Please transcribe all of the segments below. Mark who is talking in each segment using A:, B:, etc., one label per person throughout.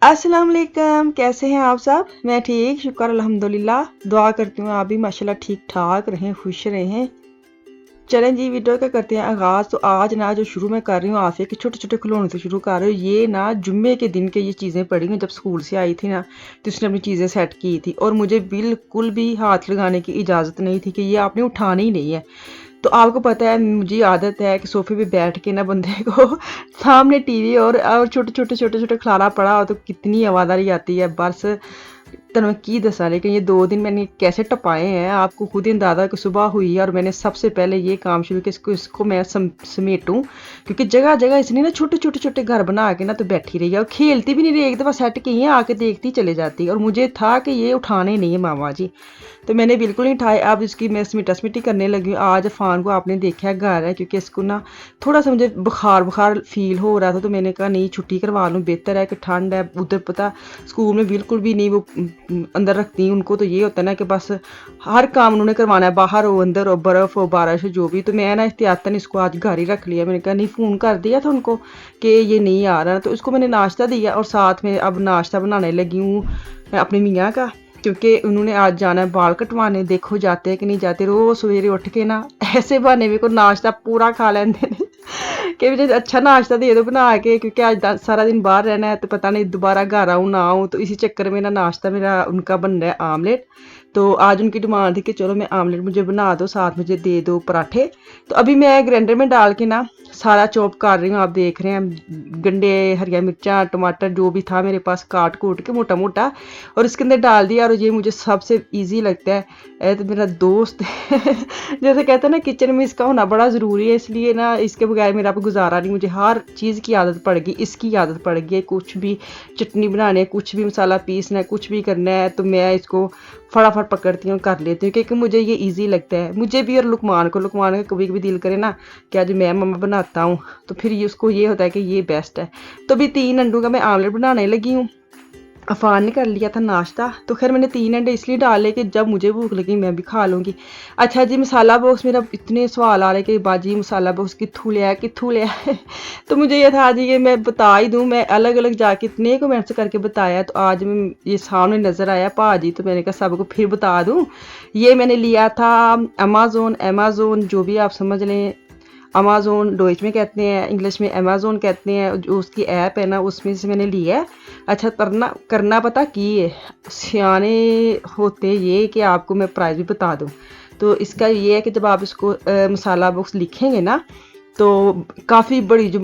A: अस्सलाम वालेकुम, कैसे हैं आप सब। मैं ठीक, शुक्र अल्हम्दुलिल्लाह। दुआ करती हूँ आप भी माशाल्लाह ठीक ठाक रहें, खुश रहें। चलें जी, वीडियो का करते हैं आगाज़। तो आज ना जो शुरू मैं कर रही हूँ आसिया के छोटे छोटे खिलौने से शुरू कर रही हूँ। ये ना जुम्मे के दिन के ये चीज़ें पड़ी हैं, जब स्कूल से आई थी ना तो उसने अपनी चीज़ें सेट की थी और मुझे बिल्कुल भी हाथ लगाने की इजाज़त नहीं थी कि ये आपने उठानी ही नहीं है। तो आपको पता है मुझे आदत है कि सोफे पे बैठ के ना बंदे को सामने टीवी और छोटे छोटे खिलारा पड़ा हो तो कितनी आवाज़ारी आती है बस। तन मैं की दसा, लेकिन ये 2 दिन मैंने कैसे टपाए हैं आपको खुद ही अंदाज़ा कि सुबह हुई है और मैंने सबसे पहले ये काम शुरू किया, इसको मैं समेटूँ, क्योंकि जगह जगह इसने ना छोटे छोटे छोटे घर बना के ना तो बैठी रही है और खेलती भी नहीं रही। एक दफ़ा सेट की है आके देखती चले जाती और मुझे था कि ये उठाने नहीं है मामा जी, तो मैंने बिल्कुल नहीं उठाए। अब इसकी मैं समेटा समेटी करने लगी हूँ। आज फ़ान को आपने देखा है घर है, क्योंकि इसको ना थोड़ा सा मुझे बुखार बुखार फील हो रहा था, तो मैंने कहा नहीं छुट्टी करवा लूँ, बेहतर है कि ठंड है उधर। पता स्कूल में बिल्कुल भी नहीं वो अंदर रखती। उनको तो ये होता है ना कि बस हर काम उन्होंने करवाना है, बाहर हो अंदर हो, बर्फ़ हो बारिश हो जो भी। तो मैं ना एहतियातन इसको आज घर ही रख लिया। मैंने कहा नहीं, फ़ोन कर दिया था उनको कि ये नहीं आ रहा, तो उसको मैंने नाश्ता दिया और साथ में अब नाश्ता बनाने लगी हूँ अपने मियाँ का, क्योंकि उन्होंने आज जाना है बाल कटवाने। देखो जाते हैं कि नहीं जाते। रोज़ सवेरे उठ के ना ऐसे बहाने मेरे को नाश्ता पूरा खा लेंदे ने कि मुझे अच्छा नाश्ता दे दो बना के, क्योंकि आज सारा दिन बाहर रहना है तो पता नहीं दोबारा घर आऊँ ना आऊँ। तो इसी चक्कर में ना नाश्ता मेरा उनका बन रहा है आमलेट। तो आज उनकी डिमांड थी कि चलो मैं आमलेट मुझे बना दो, साथ मुझे दे दो पराठे। तो अभी मैं ग्राइंडर में डाल के ना सारा चॉप कर रही हूँ। आप देख रहे हैं गंडे, हरिया मिर्चा, टमाटर जो भी था मेरे पास काट कूट के मोटा मोटा और इसके अंदर डाल दिया। और ये मुझे सबसे ईजी लगता है। तो मेरा दोस्त जैसे कहते हैं ना किचन में इसका होना बड़ा ज़रूरी है, इसलिए ना इसके बगैर मेरा गुजारा नहीं। मुझे हर चीज़ की आदत पड़ गई, इसकी आदत पड़ गई है। कुछ भी चटनी बनाने है, कुछ भी मसाला पीसना है, कुछ भी करना है तो मैं इसको फटाफट पकड़ती हूँ, कर लेती हूँ, क्योंकि मुझे ये ईजी लगता है। मुझे भी और लुकमान को कभी कभी दिल करे ना कि आज मैं मम्मा बनाता हूँ, तो फिर ये उसको ये होता है कि ये बेस्ट है। तो अभी 3 अंडों का मैं आमलेट बनाने लगी हूँ। अफ़ान ने कर लिया था नाश्ता, तो खैर मैंने 3 अंडे इसलिए डाले कि जब मुझे भूख लगी मैं भी खा लूँगी। अच्छा जी, मसाला बॉक्स मेरा इतने सवाल आ रहे कि बाजी मसाला बॉक्स कित्थों लिया कित्थों लिया तो मुझे ये था जी कि मैं बता ही दूँ। मैं अलग अलग जाके इतने कमेंट्स करके बताया, तो आज मैं ये सामने नज़र आया भाजी, तो मैंने कहा सबको फिर बता दूँ। ये मैंने लिया था अमेज़न जो भी आप समझ लें। अमेज़न डॉइच में कहते हैं, इंग्लिश में अमेज़न कहते हैं। जो उसकी ऐप है ना उसमें से मैंने लिया है। अच्छा, करना करना पता की है, सियाने होते ये कि आपको मैं प्राइस भी बता दूँ। तो इसका ये है कि जब आप इसको मसाला बॉक्स लिखेंगे ना तो काफ़ी बड़ी जो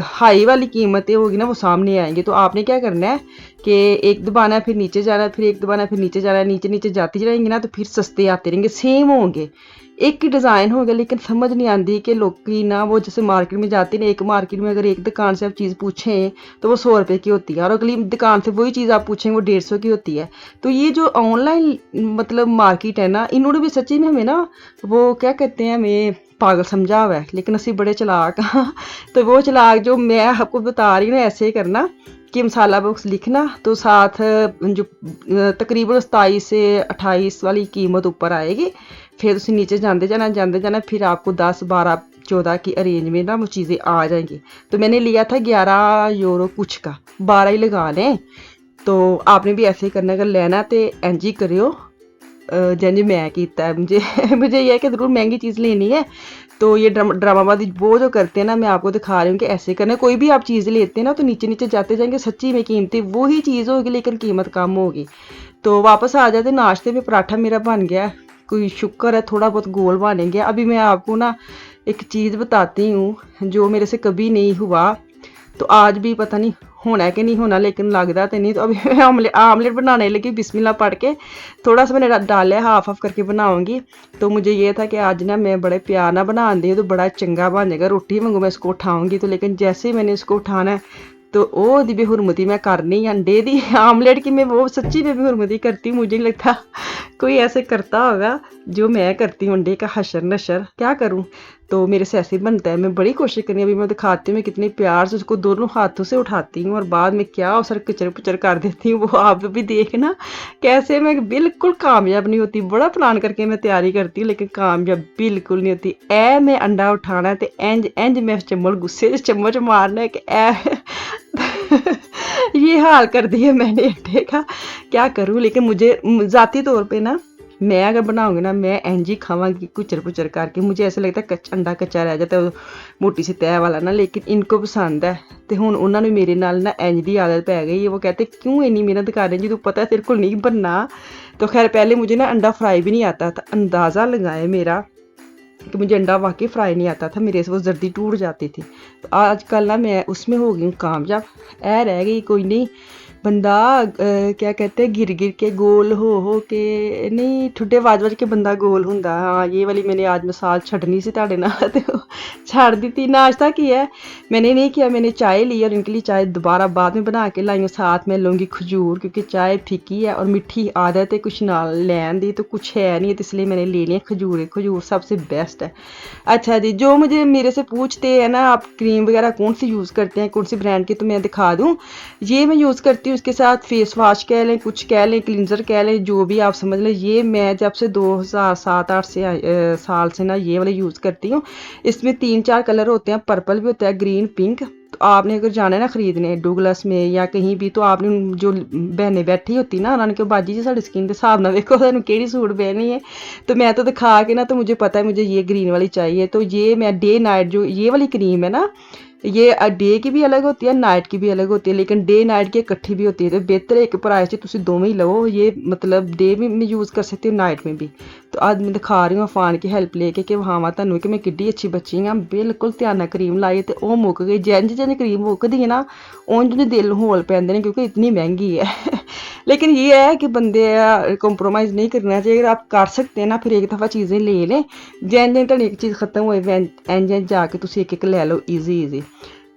A: हाई वाली कीमतें होगी ना वो सामने आएंगी। तो आपने क्या करना है कि एक दबाना है, फिर नीचे जाना है, फिर एक दबाना है, फिर नीचे जाना है। नीचे नीचे जाती जाएंगी ना तो फिर सस्ते आते रहेंगे, सेम होंगे, एक ही डिज़ाइन होगा। लेकिन समझ नहीं आती कि लोग की ना वो जैसे मार्केट में जाते हैं ना, एक मार्केट में अगर एक दुकान से आप चीज़ पूछें तो वो 100 रुपये की होती है और अगली दुकान से वही चीज़ आप पूछें वो 150 की होती है। तो ये जो ऑनलाइन मतलब मार्केट है ना, इन्होंने भी सच्ची में हमें ना वो क्या कहते हैं, हमें पागल समझा हुआ है, लेकिन असी बड़े चलाक हाँ। तो वो चलाक जो मैं आपको बता रही हूँ ऐसे ही करना कि मसाला बॉक्स लिखना तो साथ जो तकरीबन 27 से 28 वाली कीमत ऊपर आएगी। फिर उसे नीचे जाते जाना फिर आपको 10 12 14 की अरेंज में ना वो चीज़ें आ जाएंगी। तो मैंने लिया था 11 यूरो कुछ का, 12 ही लगा लें। तो आपने भी ऐसे ही करना, अगर लेना तो इंज ही करियो जंज मैं किया है। मुझे मुझे यह है कि ज़रूर महंगी चीज़ लेनी है। तो ये ड्रामाबाजी वो जो करते हैं ना, मैं आपको दिखा रही हूँ कि ऐसे करना। कोई भी आप चीज़ लेते हैं ना तो नीचे नीचे जाते जाएंगे, सच्ची में कीमती वही चीज़ होगी लेकिन कीमत कम होगी। तो वापस आ जाते, नाश्ते में पराठा मेरा बन गया, कोई शुक्र है थोड़ा बहुत गोल बन गया। अभी मैं आपको ना एक चीज़ बताती हूँ जो मेरे से कभी नहीं हुआ, तो आज भी पता नहीं होना है कि नहीं होना, लेकिन लगता तो नहीं। तो अभी मैं आमलेट बनाने लगी, बिस्मिल्लाह पढ़ के थोड़ा सा मैंने डाल लिया, हाफ हाफ करके बनाऊंगी। तो मुझे ये था कि आज ना मैं बड़े प्यार ना बना दी तो बड़ा चंगा बन जाएगा। रोटी वांगू मैं इसको उठाऊंगी, तो लेकिन जैसे ही मैंने इसको उठाना है तो वो दी बेहुरमती मैं करनी अंडे दी आमलेट की, मैं वो सच्ची में बेहुरमती करती। मुझे नहीं लगता कोई ऐसे करता होगा जो मैं करती हूँ, अंडे का हशर नशर क्या करूँ। तो मेरे से ऐसे बनता है। मैं बड़ी कोशिश करनी, अभी मैं दिखाती हूँ मैं कितनी प्यार से उसको दोनों हाथों से उठाती हूँ और बाद में क्या उसर किचर पुचर कर देती हूँ, वो आप भी देखना कैसे मैं बिल्कुल कामयाब नहीं होती। बड़ा प्लान करके मैं तैयारी करती हूँ लेकिन कामयाब बिल्कुल नहीं होती। ए मैं अंडा उठाना है तो इंज इंज मैं चम्मच गुस्से से चम्मच मारना है कि ए ये हाल कर दिया मैंने अंडे का, क्या करूँ। लेकिन मुझे ज़ाती तौर पे ना, मैं अगर बनाऊंगी ना, मैं इंज ही खावांगी कुचर कुचर करके। मुझे ऐसा लगता है अंडा कच्चा रह जाता है मोटी सी तह वाला ना, लेकिन इनको पसंद है। तो हुण उन्होंने मेरे नाल ना इंज दी आदत पै गई है। वो कहते क्यों इन्नी मेहनत कर रही जी, तू पता है तेरे को नहीं बनना। तो खैर पहले मुझे ना अंडा फ्राई भी नहीं आता था, अंदाज़ा लगाए मेरा कि मुझे अंडा वाकई फ्राई नहीं आता था, मेरे से वो जर्दी टूट जाती थी। तो आजकल ना मैं उसमें हो गई हूँ कामयाब। ऐ रह गई कोई नहीं, बंदा क्या कहते हैं, गिर गिर के गोल हो के नहीं, ठुड्डे वाज वाज के बंदा गोल हुंदा। हाँ, ये वाली मैंने आज मिसाल छड़नी सी तुहाडे नाल, ते छड़ दी थी। नाश्ता किया है मैंने, नहीं किया, मैंने चाय ली और इनके लिए चाय दोबारा बाद में बना के लाई हूँ। साथ में लूँगी खजूर, क्योंकि चाय फीकी है और मीठी आदत है कुछ नाल लैन दी, तो कुछ है नहीं, तो इसलिए मैंने ले लिया खजूर। खजूर सबसे बेस्ट है। अच्छा जी, जो मुझे मेरे से पूछते हैं ना आप क्रीम वगैरह कौन सी यूज़ करते हैं, कौन सी ब्रांड की, तो मैं दिखा दूँ। ये मैं यूज़ करती हूँ, उसके साथ फेस वाश कह लें, कुछ कह लें, क्लिनज़र कह लें, जो भी आप समझ लें। ये मैं जब से 2007-8 से साल से ना ये वाला यूज़ करती हूँ। इसमें 3-4 कलर होते हैं, पर्पल भी होता है, ग्रीन, पिंक। तो आपने अगर जाना है ना खरीदने डुगलस में या कहीं भी, तो आपने जो बहनें बैठी होती ना, उन्होंने कहा बाजी जी साड़ी स्किन के हिसाब ना देखो तुहानू केड़ी सूट पहनी है। तो मैं तो दिखा के ना, तो मुझे पता है मुझे ये ग्रीन वाली चाहिए। तो ये मैं डे नाइट, जो ये वाली क्रीम है ना, ये डे की भी अलग होती है, नाइट की भी अलग होती है, लेकिन डे नाइट की इकट्ठी भी होती है। तो बेहतर है एक प्राइस तुम दोवें ही लो। ये मतलब डे में यूज़ कर सकती हूँ, नाइट में भी। तो आज मैं दिखा रही हूँ अफान की हेल्प लेके कि वहाँ तुहानू कि मैं किड्डी अच्छी बच्ची हाँ। बिल्कुल ध्यान नाल क्रीम लाई ते ओह मुक गई। जिंज जिंज क्रीम मुकदी है ना, उंज उंज दिल होल पैंदे ने, क्योंकि इतनी महंगी है। लेकिन ये है कि बंदे कंप्रोमाइज़ नहीं करना चाहिए। अगर आप कर सकते हैं ना, फिर एक दफ़ा चीज़ें ले लें। जिंज जिंज तुहाडी एक चीज़ खत्म होए, इंज इंज जाके तुसीं एक एक लै लो, ईजी ईजी।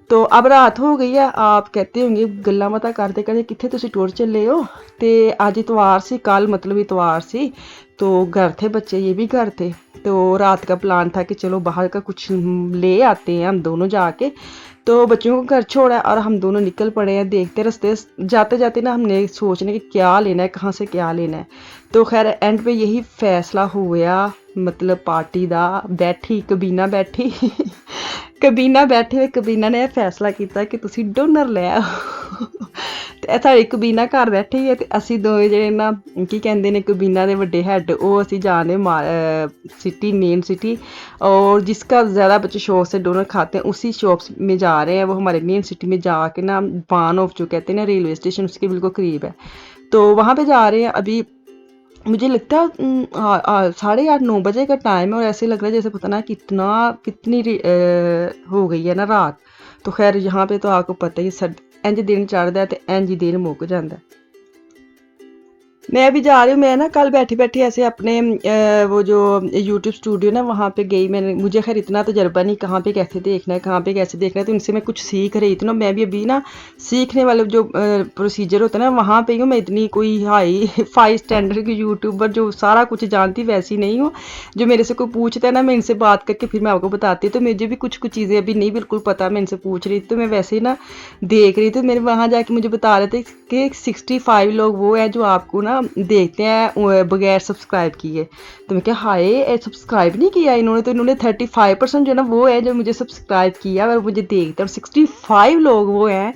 A: तो अब रात हो गई है, आप कहते होंगे गल्ला मता करते कहते कित्थे तुसीं टुर चले हो। तो अज इतवार सी, कल मतलब इतवार सी, तो घर थे बच्चे, ये भी घर थे। तो रात का प्लान था कि चलो बाहर का कुछ ले आते हैं हम दोनों जाके। तो बच्चों को घर छोड़ा और हम दोनों निकल पड़े हैं। देखते रास्ते जाते जाते ना हमने सोचने कि क्या लेना है, कहाँ से क्या लेना है। तो खैर एंड पे यही फैसला हुआ, मतलब पार्टी दा। बैठी कबीना बैठी कबीना बैठे हुए कबीना ने फैसला किया कि तुसी डोनर ले आओ। ते साडी कबीना घर बैठी है, ते असी दोवें जेह्ड़े ना की कहंदे ने कबीना दे वड्डे हैड, ओह असी जा रहे सिटी, मेन सिटी। और जिसका ज़्यादा बच्चे शौक से डोनर खाते हैं उसी शॉप में जा रहे हैं। वो हमारे मेन सिटी में जाके ना, पान ऑफ जो कहते हैं ना रेलवे स्टेशन, उसके बिल्कुल करीब है। तो वहाँ पे जा रहे हैं अभी। मुझे लगता है 8:30-9 बजे का टाइम है, और ऐसे लग रहा है जैसे पता ना कितनी हो गई है ना रात। तो खैर यहाँ पे तो आपको पता ही, इंज दिन चढ़ता है तो इंज ही दिन मुक जाता है। मैं भी जा रही हूँ। मैं ना कल बैठी बैठी ऐसे अपने वो जो यूट्यूब स्टूडियो ना, वहाँ पे गई मैंने। मुझे खैर इतना तजर्बा नहीं कहाँ पे कैसे देखना है, कहाँ पे कैसे देखना है, तो इनसे मैं कुछ सीख रही थी ना। मैं भी अभी ना सीखने वाले जो प्रोसीजर होता है ना, वहाँ पे ही हूँ मैं। इतनी कोई हाई फाई स्टैंडर्ड की यूट्यूबर जो सारा कुछ जानती वैसी नहीं हूँ। जो मेरे से कोई पूछता है ना, मैं इनसे बात करके फिर मैं आपको बताती हूँ। तो मुझे भी कुछ कुछ चीज़ें अभी नहीं बिल्कुल पता, मैं इनसे पूछ रही थी। तो मैं वैसे ही ना देख रही थी, मेरे वहाँ जाके मुझे बता रहे थे कि 65 लोग वो है जो आपको ना देखते हैं बगैर सब्सक्राइब किए। तो मैं क्या हाय, सब्सक्राइब नहीं किया इन्होंने, तो इन्होंने 35% जो है ना वो है जो मुझे सब्सक्राइब किया और मुझे देखते हैं। और 65 लोग वो हैं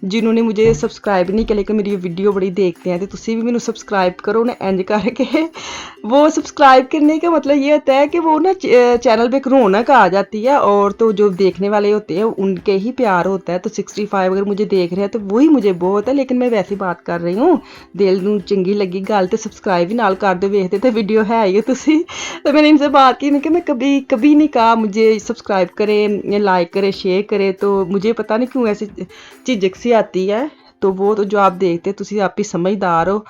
A: जिन्होंने मुझे सब्सक्राइब नहीं किया, लेकिन मेरी वीडियो बड़ी देखते हैं। तो तुसी भी मैंने सब्सक्राइब करो ना, इंज करके। वो सब्सक्राइब करने का मतलब ये होता है कि वो ना चैनल पे एक रौनक आ जाती है, और तो जो देखने वाले होते हैं उनके ही प्यार होता है। तो 65 अगर मुझे देख रहे हैं तो वही मुझे बहुत है। लेकिन मैं वैसी बात कर रही हूँ, दिल नूं चंगी लगी गल तो सब्सक्राइब भी नाल कर दो, वेखते तो वीडियो है ही तुसी। तो मैंने इनसे बात की कि मैं कभी कभी नहीं कहा मुझे सब्सक्राइब करें, लाइक करें, शेयर करें। तो मुझे पता नहीं क्यों ऐसी झिझक सी आती है। तो वो तो जो आप देखते तुसी आप ही समझदार हो।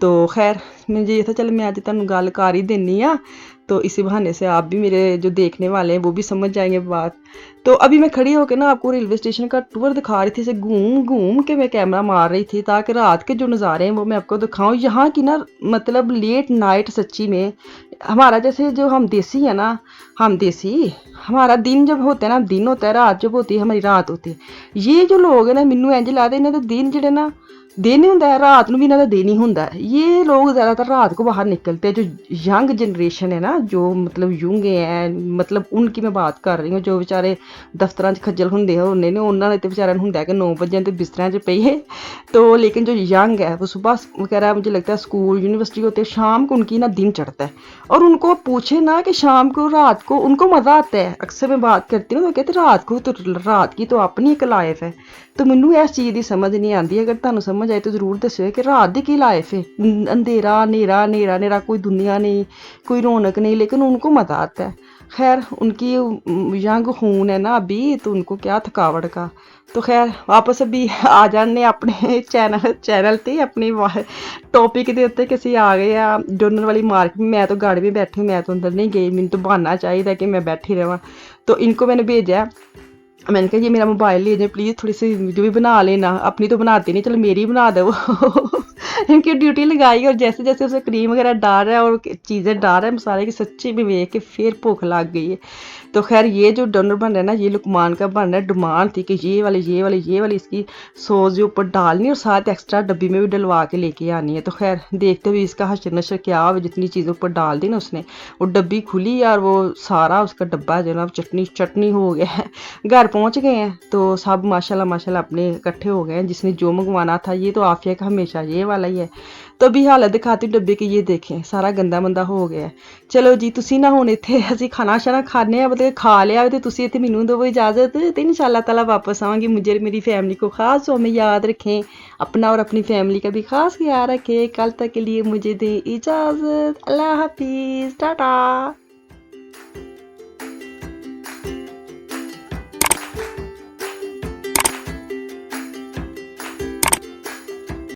A: तो खैर मुझे ये था चल मैं आज तुहानू गल कर ही देनी आ, तो इसी बहाने से आप भी मेरे जो देखने वाले हैं वो भी समझ जाएंगे बात। तो अभी मैं खड़ी होकर ना आपको रेलवे स्टेशन का टूर दिखा रही थी। इसे घूम घूम के मैं कैमरा मार रही थी ताकि रात के जो नज़ारे हैं वो मैं आपको दिखाऊं। यहाँ की ना मतलब लेट नाइट सच्ची में हमारा जैसे जो हम देसी है ना, हम देसी हमारा दिन जब होता है ना दिन होता है, रात जब होती है हमारी रात होती है। ये जो लोग हैं ना, मैनू इंज लगदा इन्हां दे दिन जेह्ड़े ना दिन ਹੁੰਦਾ है रात ਨੂੰ भी इन्हों का दिन ही ਹੁੰਦਾ है। ये लोग ज़्यादातर रात को बाहर निकलते हैं। जो यंग जनरेशन है ना, जो मतलब यंग है, मतलब उनकी मैं बात कर रही हूँ, जो बेचारे दफ्तरां 'ਚ खज्जल ਹੁੰਦੇ होने ने उन्होंने तो बेचारिਆਂ ਨੂੰ ਹੁੰਦਾ है कि 9 बजे तो बिस्तरियां 'ਚ पईए। तो लेकिन जो यंग है वो सुबह वगैरह मुझे लगता है स्कूल यूनिवर्सिटी होते हैं, शाम को उनकी ना दिन चढ़ता है। और उनको पूछे ना कि शाम को रात को उनको मज़ा आता है। अक्सर मैं बात करती हूँ तो कहते रात को तो रात की तो अपनी एक लाइफ है। तो मैनू इस चीज़ की समझ नहीं आती। अगर तुहानू समझ आए तो जरूर दस्सिओ कि रात की लाइफ है। अंधेरा नेरा नेरा नेरा, कोई दुनिया नहीं, कोई रौनक नहीं, लेकिन उनको मज़ा आता है। खैर उनकी यंग खून है ना अभी, तो उनको क्या थकावट का। तो खैर वापस अभी आ जाने अपने चैनल ते अपनी टॉपिक के उत्ते कि असीं आ गए आ डोनर वाली मार्केट। मैं तो गाड़ी में बैठी हूँ, मैं तो अंदर नहीं गई, मैंने तो बहाना चाहिए कि मैं बैठी रहा। तो इनको मैंने भेजा, मैंने कहा ये मेरा मोबाइल ले जाए प्लीज़, थोड़ी सी वीडियो भी बना लेना। अपनी तो बनाती नहीं, चलो मेरी बना दो। इनकी ड्यूटी लगाई, और जैसे जैसे उसे क्रीम वगैरह डाल रहा है और चीज़ें डाल रहा है मसाले की, सच्ची में देख के फिर भूख लग गई है। तो खैर ये जो डोनर बन रहा है ना, ये लुकमान का बन रहा है। डिमांड थी कि ये वाली इसकी सॉस के ऊपर डालनी और साथ एक्स्ट्रा डब्बी में भी डलवा के लेके आनी है। तो खैर देखते हुए इसका हशर नशर क्या हो, जितनी चीज़ों ऊपर डाल दी ना उसने, वो डब्बी खुली यार, वो सारा उसका डब्बा जो ना चटनी हो गया है। घर पहुंच गए हैं तो सब माशाल्लाह अपने इकट्ठे हो गए हैं। जिसने जो मंगवाना था, ये तो आफिया का हमेशा ये वाला ही है। तो अभी हालत दिखाती हूँ डब्बे की, ये देखें सारा गंदा मंदा हो गया है। चलो जी, तुसी ना हुण इत्थे असीं खाना शाना खाने, मतलब खा लिया तो तुसी इत्थे मैनूं दो इजाज़त, तो इंशाअल्लाह ताला वापस आवांगी। मुझे और मेरी फैमिली को खास में याद रखें, अपना और अपनी फैमिली का भी खास ख्याल रखें। कल तक के लिए मुझे दें इजाज़त। अल्लाह हाफिज़, टाटा।